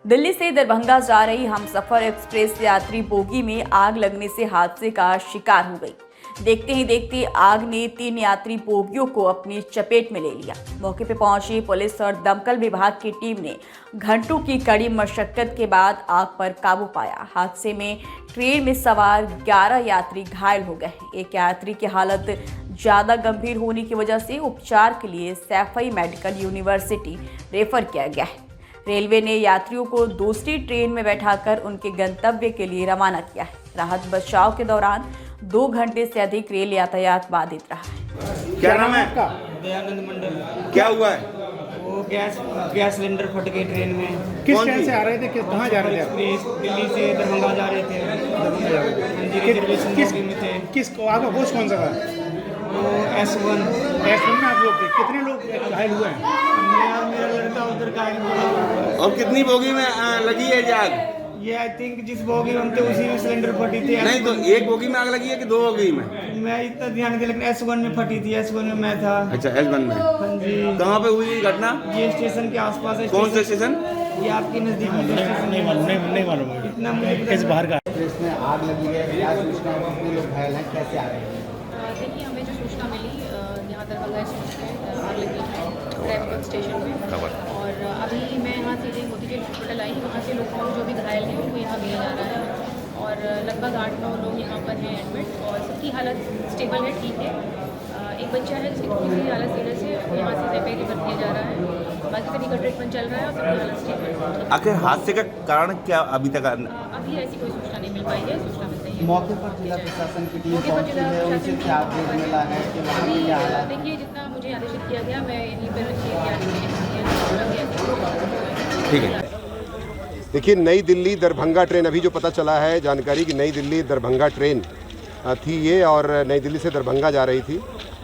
दिल्ली से दरभंगा जा रही हमसफर एक्सप्रेस यात्री बोगी में आग लगने से हादसे का शिकार हो गई। देखते ही देखते आग ने 3 यात्री बोगियों को अपनी चपेट में ले लिया। मौके पर पहुंची पुलिस और दमकल विभाग की टीम ने घंटों की कड़ी मशक्कत के बाद आग पर काबू पाया। हादसे में ट्रेन में सवार 11 यात्री घायल हो गए। एक यात्री की हालत ज्यादा गंभीर होने की वजह से उपचार के लिए सैफई मेडिकल यूनिवर्सिटी रेफर किया गया है। रेलवे ने यात्रियों को दूसरी ट्रेन में बैठाकर उनके गंतव्य के लिए रवाना किया है। राहत बचाव के दौरान 2 घंटे से अधिक रेल यातायात बाधित रहा है। क्या नाम है आपका? दयानंद मंडल। क्या हुआ है? वो गैस सिलेंडर फट गए ट्रेन में। किस ट्रेन से आ रहे थे, कहाँ जा रहे थे आप? दिल्ली से दरभंगा जा रहे थे। रिजर्वेशन बोगी में थे। किस आपका कोच कौन सा था? वो S1 में आप लोग थे। कितने लोग घायल हुए हैं? मेरा लड़का उधर घायल हुआ। और कितनी बोगी में लगी है आग? ये आई थिंक जिस बोगी में हम थे उसी में सिलेंडर फटी थी। नहीं तो एक बोगी में आग लगी है कि 2 बोगी में? मैं इतना ध्यान नहीं दिया, लेकिन S1 में फटी थी। S1 में मैं था। अच्छा, S1 में। हाँ जी। कहाँ पे हुई घटना? ये स्टेशन के आसपास है। कौन सा स्टेशन? ये आपके नजदीक में जो स्टेशन नहीं मालूम है। इतना मुझे किस बाहर का? एक्सप्रेस में आग लगी है, क्या सूचना है? कितने लोग घायल हैं, कैसे आ रहे हैं? देखिए, हमें जो सूचना मिली यहाँ दरभंगा स्टेशन में आग लगी है ट्रैफिक स्टेशन में। और अभी मैं यहाँ सीधे मोतीझील हॉस्पिटल आई। वहाँ से लोगों को जो भी घायल हैं उनको यहाँ भेजा जा रहा है और लगभग 8-9 लोग यहाँ पर हैं एडमिट और सबकी हालत स्टेबल है, ठीक है। एक बच्चा है जिसकी थोड़ी सी हालत सीरियस है, यहाँ से सैफई रेफर किया जा रहा है। बाकी सभी का ट्रीटमेंट चल रहा है और सबकी हालत स्टेबल है। आखिर हादसे का कारण क्या अभी तक? अभी ऐसी कोई सूचना नहीं मिल पाई है, सूचना मिलती है। मौके पर जिला प्रशासन की टीम मौके पर पहुंची जिला है, उनसे प्रशासन क्या अपडेट मिला है कि वहाँ अभी पे क्या हालात? देखिए, जितना मुझे आदेशित किया गया मैं यहीं पर रखी ठीक है। देखिए, नई दिल्ली दरभंगा ट्रेन, अभी जो पता चला है जानकारी कि नई दिल्ली दरभंगा ट्रेन थी ये, और नई दिल्ली से दरभंगा जा रही थी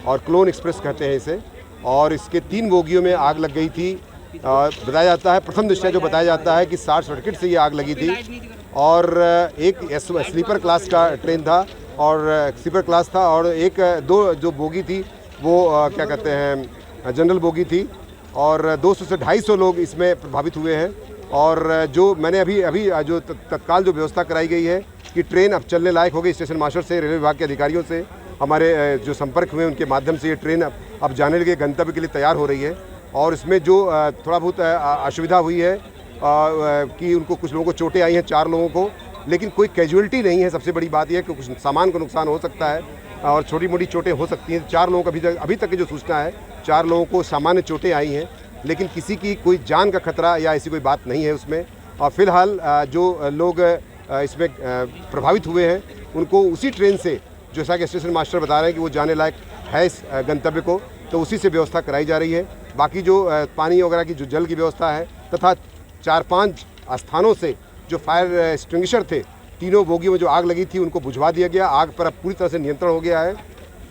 और क्लोन एक्सप्रेस कहते हैं इसे। और इसके 3 बोगियों में आग लग गई थी। बताया जाता है, प्रथम दृष्टया जो बताया जाता है कि शॉर्ट सर्किट से ये आग लगी थी। और एक स्लीपर क्लास का ट्रेन था और स्लीपर क्लास था, और दो जो बोगी थी वो क्या कहते हैं जनरल बोगी थी, और 200 से 250 लोग इसमें प्रभावित हुए हैं। और जो मैंने अभी जो तत्काल जो व्यवस्था कराई गई है कि ट्रेन अब चलने लायक हो गई। स्टेशन मास्टर से, रेलवे विभाग के अधिकारियों से हमारे जो संपर्क हुए उनके माध्यम से ये ट्रेन अब जाने के गंतव्य के लिए तैयार हो रही है। और इसमें जो थोड़ा बहुत असुविधा हुई है कि उनको कुछ लोगों को चोटें आई हैं, 4 लोगों को, लेकिन कोई कैजुअलिटी नहीं है। सबसे बड़ी बात यह है कि कुछ सामान को नुकसान हो सकता है और छोटी मोटी चोटें हो सकती हैं। 4 लोगों का अभी तक की जो सूचना है, 4 लोगों को सामान्य चोटें आई हैं, लेकिन किसी की कोई जान का खतरा या ऐसी कोई बात नहीं है उसमें। और फिलहाल जो लोग इसमें प्रभावित हुए हैं उनको उसी ट्रेन से, जैसा कि स्टेशन मास्टर बता रहे हैं कि वो जाने लायक है इस गंतव्य को, तो उसी से व्यवस्था कराई जा रही है। बाकी जो पानी वगैरह की जो जल की व्यवस्था है, तथा 4-5 स्थानों से जो फायर एक्सटिंग्विशर थे, तीनों बोगियों में जो आग लगी थी उनको बुझवा दिया गया। आग पर अब पूरी तरह से नियंत्रण हो गया है।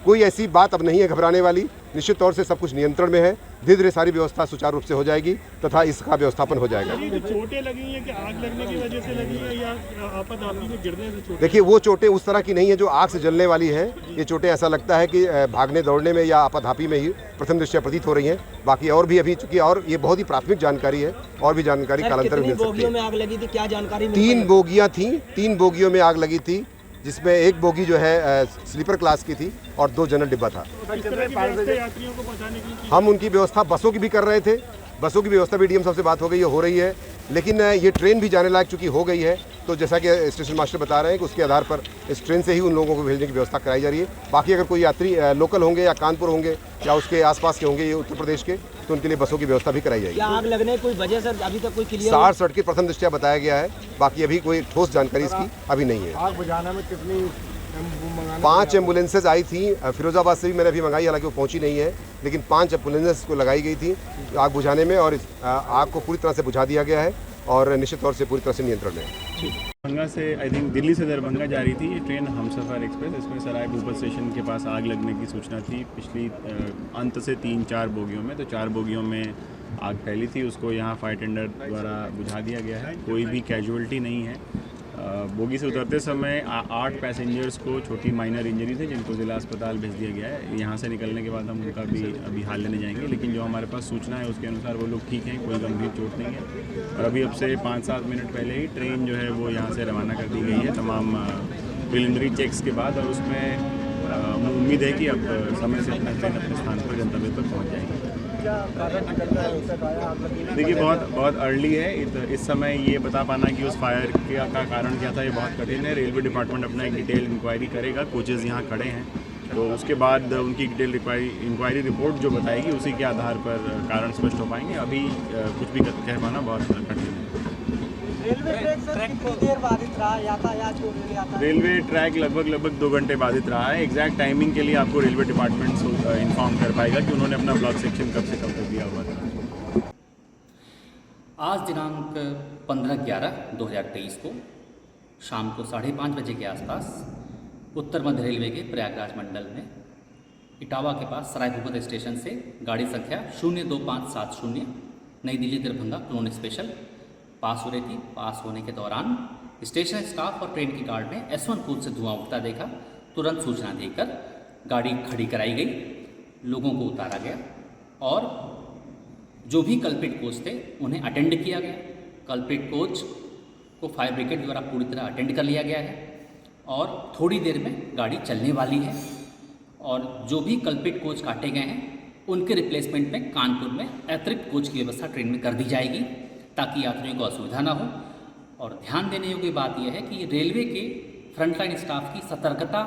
कोई ऐसी बात अब नहीं है घबराने वाली। निश्चित तौर से सब कुछ नियंत्रण में है। धीरे धीरे सारी व्यवस्था सुचारू रूप से हो जाएगी तथा इसका व्यवस्थापन हो जाएगा। चोटें लगी हैं कि आग लगने की वजह से लगी है या आपातकाली में गिरने से चोटें? देखिए, वो चोटें उस तरह की नहीं है जो आग से जलने वाली है। ये चोटें ऐसा लगता है कि भागने दौड़ने में या आपाधापी में ही प्रथम दृष्टया प्रतीत हो रही हैं। बाकी और भी अभी, चूंकि और ये बहुत ही प्राथमिक जानकारी है, और भी जानकारी कालांतर में मिल सकती है। में आग लगी थी, क्या जानकारी? 3 बोगियाँ थीं, 3 बोगियों में आग लगी थी, जिसमें एक बोगी जो है स्लीपर क्लास की थी और 2 जनरल डिब्बा था। यात्रियों को पहुंचाने की हम उनकी व्यवस्था बसों की भी कर रहे थे। बसों की व्यवस्था भी डीएम साहब से बात हो गई हो रही है, लेकिन ये ट्रेन भी जाने लायक चूँकि हो गई है, तो जैसा कि स्टेशन मास्टर बता रहे हैं कि उसके आधार पर इस ट्रेन से ही उन लोगों को भेजने की व्यवस्था कराई जा रही है। बाकी अगर कोई यात्री लोकल होंगे या कानपुर होंगे या उसके आसपास के होंगे, ये उत्तर प्रदेश के, तो उनके लिए बसों की व्यवस्था भी कराई जाएगी। आग लगने की कोई वजह सर अभी तक कोई क्लियर? शॉर्ट सर्किट प्रथम दृष्टया बताया गया है। बाकी अभी कोई ठोस जानकारी इसकी अभी नहीं है। आग बुझाने में कितनी 5 एम्बुलेंसेज आई थी। फिरोजाबाद से भी मैंने अभी मंगाई, हालांकि वो पहुंची नहीं है, लेकिन 5 एम्बुलेंसेज को लगाई गई थी आग बुझाने में, और इस आग को पूरी तरह से बुझा दिया गया है और निश्चित तौर से पूरी तरह से नियंत्रण में है। दरभंगा से, आई थिंक दिल्ली से दरभंगा जा रही थी ये ट्रेन हमसफर एक्सप्रेस। इसमें सराय भूपत स्टेशन के पास आग लगने की सूचना थी पिछली अंत से 3-4 बोगियों में। तो 4 बोगियों में आग फैली थी, उसको यहाँ फायर टेंडर द्वारा बुझा दिया गया है। कोई भी कैजुअलिटी नहीं है। बोगी से उतरते समय 8 पैसेंजर्स को छोटी माइनर इंजरी थी जिनको ज़िला अस्पताल भेज दिया गया है। यहाँ से निकलने के बाद हम उनका भी अभी हाल लेने जाएंगे, लेकिन जो हमारे पास सूचना है उसके अनुसार वो लोग ठीक हैं, कोई गंभीर चोट नहीं है। और अभी अब से 5-7 मिनट पहले ही ट्रेन जो है वो यहाँ से रवाना कर दी गई है तमाम प्रिलिमिनरी चेक्स के बाद, और उसमें उम्मीद है कि अब समय से अपना ट्रेन अपने स्थान पर गंतव्य पर पहुँच जाएगी। देखिए बहुत अर्ली है, इस समय ये बता पाना कि उस फायर का कारण क्या था ये बहुत कठिन है। रेलवे डिपार्टमेंट अपना एक डिटेल इंक्वायरी करेगा, कोचेज़ यहाँ खड़े हैं, तो उसके बाद उनकी डिटेल इंक्वायरी रिपोर्ट जो बताएगी उसी के आधार पर कारण स्पष्ट हो पाएंगे। अभी कुछ भी कह पाना बहुत कठिन है। रेलवे ट्रैक लगभग 2 घंटे बाधित रहा है। एग्जैक्ट टाइमिंग के लिए आपको रेलवे डिपार्टमेंट इन्फॉर्म कर पाएगा कि उन्होंने अपना ब्लॉक सेक्शन कब से कब तक दिया हुआ था। आज दिनांक 15/11/2023 को शाम को 5:30 बजे के आसपास उत्तर मध्य रेलवे के प्रयागराज मंडल में इटावा के पास सराय भूपत स्टेशन से गाड़ी संख्या 02570 नई दिल्ली दरभंगा क्लोन स्पेशल पास हो रही थी। पास होने के दौरान स्टेशन स्टाफ और ट्रेन के गार्ड ने S1 कोच से धुआं उठता देखा। तुरंत सूचना देकर गाड़ी खड़ी कराई गई, लोगों को उतारा गया और जो भी कल्प्रिट कोच थे उन्हें अटेंड किया गया। कल्प्रिट कोच को फायर ब्रिगेड द्वारा पूरी तरह अटेंड कर लिया गया है और थोड़ी देर में गाड़ी चलने वाली है। और जो भी कल्प्रिट कोच काटे गए हैं उनके रिप्लेसमेंट में कानपुर में अतिरिक्त कोच की व्यवस्था ट्रेन में कर दी जाएगी ताकि यात्रियों को असुविधा ना हो। और ध्यान देने योग्य बात यह है कि रेलवे के फ्रंटलाइन स्टाफ की सतर्कता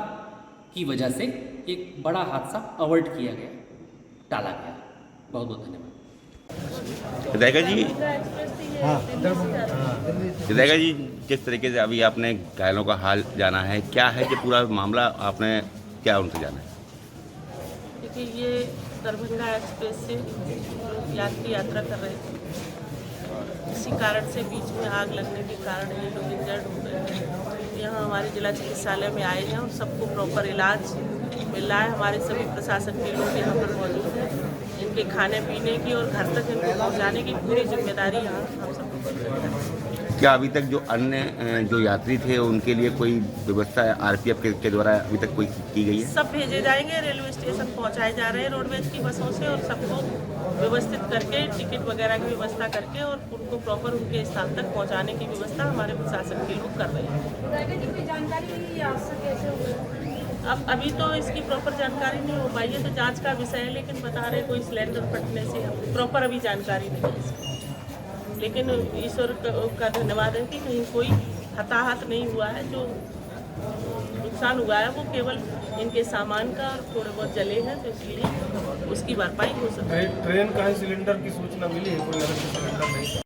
की वजह से एक बड़ा हादसा अवॉइड किया गया, टाला गया। बहुत बहुत धन्यवाद। विधायक जी, किस तरीके से अभी आपने घायलों का हाल जाना है, क्या है कि पूरा मामला आपने क्या उनसे जाना है? देखिए, ये दरभंगा एक्सप्रेस से यात्री यात्रा कर रहे थे, इसी कारण से बीच में आग लगने के कारण ये लोग इंजर्ड हो गए हैं। यहाँ हमारे जिला चिकित्सालय में आए हैं और सबको प्रॉपर इलाज मिल रहा है। हमारे सभी प्रशासन के लोग यहाँ पर मौजूद हैं। इनके खाने पीने की और घर तक इनको पहुँचाने की पूरी जिम्मेदारी यहाँ हम सबको। क्या अभी तक जो अन्य जो यात्री थे उनके लिए कोई व्यवस्था RPF के द्वारा अभी तक कोई की गई है? सब भेजे जाएंगे, रेलवे स्टेशन पहुँचाए जा रहे हैं रोडवेज की बसों से, और सबको व्यवस्थित करके टिकट वगैरह की व्यवस्था करके और उनको प्रॉपर उनके स्थान तक पहुंचाने की व्यवस्था हमारे प्रशासन के लोग कर रहे हैं। अब अभी तो इसकी प्रॉपर जानकारी नहीं हो पाई है, तो जांच का विषय है, लेकिन बता रहे कोई सिलेंडर फटने से प्रॉपर अभी जानकारी नहीं है इसकी। लेकिन ईश्वर का धन्यवाद है कि कहीं कोई हताहत नहीं हुआ है। जो नुकसान हुआ है वो केवल इनके सामान का और थोड़े बहुत जले हैं, तो इसलिए उसकी भरपाई हो सकती है। ट्रेन का सिलेंडर की सूचना मिली है, कोई अलग सिलेंडर नहीं।